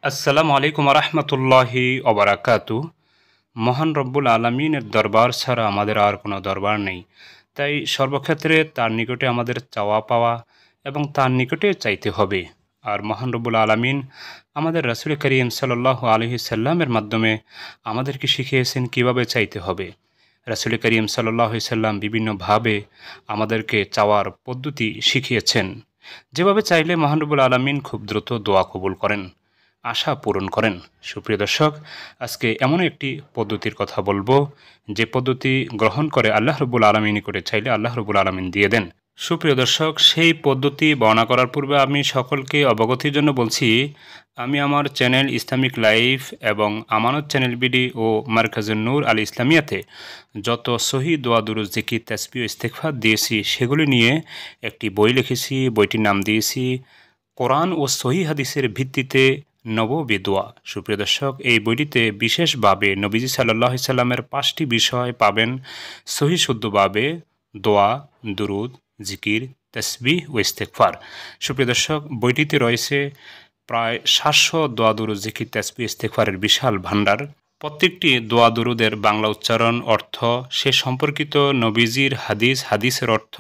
আসসালামু আলাইকুম রহমতুল্লাহি ওবারাকাতু। মহান রব্বুল আলমিনের দরবার ছাড়া আমাদের আর কোনো দরবার নেই, তাই সর্বক্ষেত্রে তার নিকটে আমাদের চাওয়া পাওয়া এবং তার নিকটে চাইতে হবে। আর মহান রব্বুল আলমিন আমাদের রাসূল করিম সাল্লাল্লাহু আলাইহি সাল্লামের মাধ্যমে আমাদেরকে শিখিয়েছেন কিভাবে চাইতে হবে। রাসূল করিম সাল্লাল্লাহু আলাইহি সাল্লাম বিভিন্নভাবে আমাদেরকে চাওয়ার পদ্ধতি শিখিয়েছেন, যেভাবে চাইলে মহান রব্বুল আলমিন খুব দ্রুত দোয়া কবুল করেন, আশা পূরণ করেন। সুপ্রিয় দর্শক, আজকে এমন একটি পদ্ধতির কথা বলবো যে পদ্ধতি গ্রহণ করে আল্লাহ রব্বুল আলমিন করে চাইলে আল্লাহ রব্বুল আলমিন দিয়ে দেন। সুপ্রিয় দর্শক, সেই পদ্ধতি বর্ণনা করার পূর্বে আমি সকলকে অবগতির জন্য বলছি, আমি আমার চ্যানেল ইসলামিক লাইফ এবং আমানত চ্যানেল বিডি ও মারকাজুন নূর আল ইসলামিয়াতে যত সহি দোয়া দুরুদ জিকির তাসবিহ ইস্তেগফার দিয়েছি সেগুলি নিয়ে একটি বই লিখেছি। বইটির নাম দিয়েছি কোরআন ও সহি হাদিসের ভিত্তিতে নববী দোয়া। সুপ্রিয় দর্শক, এই বইটিতে বিশেষভাবে নবীজি সাল্লাল্লাহু আলাইহি সাল্লামের 5টি বিষয় পাবেন সহি শুদ্ধভাবে দোয়া, দুরুদ, জিকির, তাসবিহ ও ইস্তেগফার। সুপ্রিয় দর্শক, বইটিতে রয়েছে প্রায় 700 দোয়া, দুরুদ, জিকির, তাসবিহ, ইস্তেগফারের বিশাল ভাণ্ডার। প্রত্যেকটি দোয়া দুরুদের বাংলা উচ্চারণ, অর্থ, সে সম্পর্কিত নবীজির হাদিসের অর্থ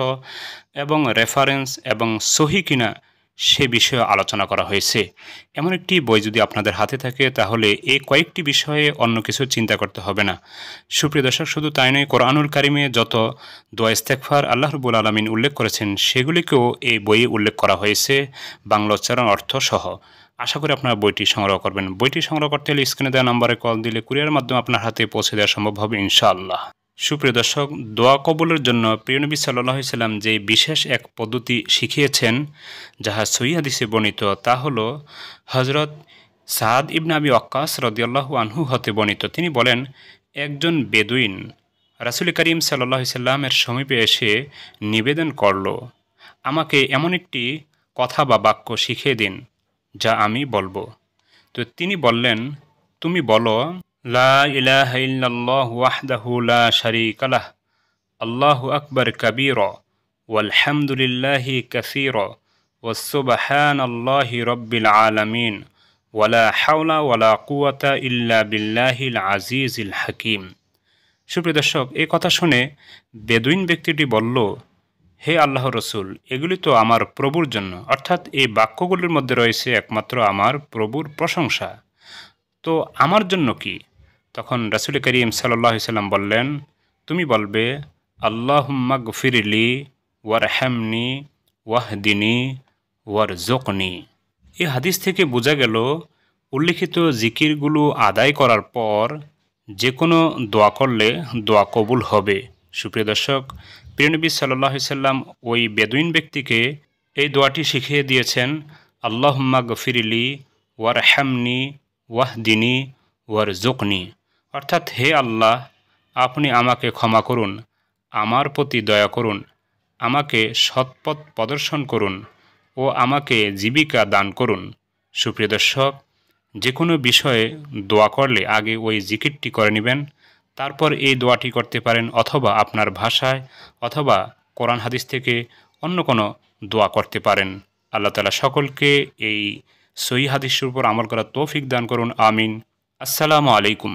এবং রেফারেন্স এবং সহি কিনা সে বিষয়ে আলোচনা করা হয়েছে। এমন একটি বই যদি আপনাদের হাতে থাকে তাহলে এই কয়েকটি বিষয়ে অন্য কিছু চিন্তা করতে হবে না। সুপ্রিয় দর্শক, শুধু তাই নয়, কোরআনুল কারিমে যত দোয়া ইস্তেগফার আল্লাহ রাব্বুল আলামিন উল্লেখ করেছেন সেগুলিকেও এই বইয়ে উল্লেখ করা হয়েছে বাংলা উচ্চারণ অর্থ সহ। আশা করি আপনারা বইটি সংগ্রহ করবেন। বইটি সংগ্রহ করতে হলে স্ক্রিনে দেওয়া নম্বরে কল দিলে কুরিয়ারের মাধ্যমে আপনার হাতে পৌঁছে দেওয়া সম্ভব হবে ইনশাআল্লাহ। সুপ্রিয় দর্শক, দোয়া কবুলের জন্য প্রিয় নবী সাল্লাল্লাহু আলাইহি সাল্লাম যে বিশেষ এক পদ্ধতি শিখিয়েছেন যাহা সহিহ হাদিসে বর্ণিত, তা হলো হযরত সাদ ইবনে আবি ওয়াক্কাস রাদিয়াল্লাহু আনহু হতে বর্ণিত। তিনি বলেন, একজন বেদুইন রাসূল করিম সাল্লাল্লাহু আলাইহি সাল্লামের সমীপে এসে নিবেদন করল, আমাকে এমন একটি কথা বা বাক্য শিখিয়ে দিন যা আমি বলবো। তো তিনি বললেন, তুমি বলো, লা ইলাহা ইল্লাল্লাহু ওয়াহদাহু লা শারীকা লাহ, আল্লাহু আকবার কাবীরা, ওয়ালহামদুলিল্লাহি কাসীরা, ওয়াসুবহানাল্লাহি রাব্বিল আলামিন, ওয়ালা হাওলা ওয়ালা কুওয়াতা ইল্লা বিল্লাহিল আজিজিল হাকীম। সুপ্রিয় দর্শক, এই কথা শুনে বেদুইন ব্যক্তিটি বলল, হে আল্লাহর রসুল, এগুলি তো আমার প্রভুর জন্য, অর্থাৎ এই বাক্যগুলির মধ্যে রয়েছে একমাত্র আমার প্রভুর প্রশংসা, তো আমার জন্য কি? তখন রাসূল করিম সাল্লাল্লাহু আলাইহি সাল্লাম বললেন, তুমি বলবে, আল্লাহুম্মা গফিরলি ওয়ারহামনি ওয়াহদিনি ওয়ারজুকনি। এই হাদিস থেকে বোঝা গেল উল্লিখিত জিকিরগুলো আদায় করার পর যে কোনো দোয়া করলে দোয়া কবুল হবে। সুপ্রিয় দর্শক, প্রিয় নবী সাল্লাল্লাহু আলাইহি সাল্লাম ওই বেদুইন ব্যক্তিকে এই দোয়াটি শিখিয়ে দিয়েছেন, আল্লাহুম্মা গফিরলি ওয়ারহামনি ওয়াহদিনি ওয়ারজুকনি, অর্থাৎ হে আল্লাহ, আপনি আমাকে ক্ষমা করুন, আমার প্রতি দয়া করুন, আমাকে সৎপথ প্রদর্শন করুন ও আমাকে জীবিকা দান করুন। সুপ্রিয় দর্শক, যে কোনো বিষয়ে দোয়া করলে আগে ওই জিকিরটি করে নেবেন, তারপর এই দোয়াটি করতে পারেন, অথবা আপনার ভাষায় অথবা কোরআন হাদিস থেকে অন্য কোনো দোয়া করতে পারেন। আল্লাহ তাআলা সকলকে এই সহিহ হাদিসের উপর আমল করার তৌফিক দান করুন, আমিন। আসসালামু আলাইকুম।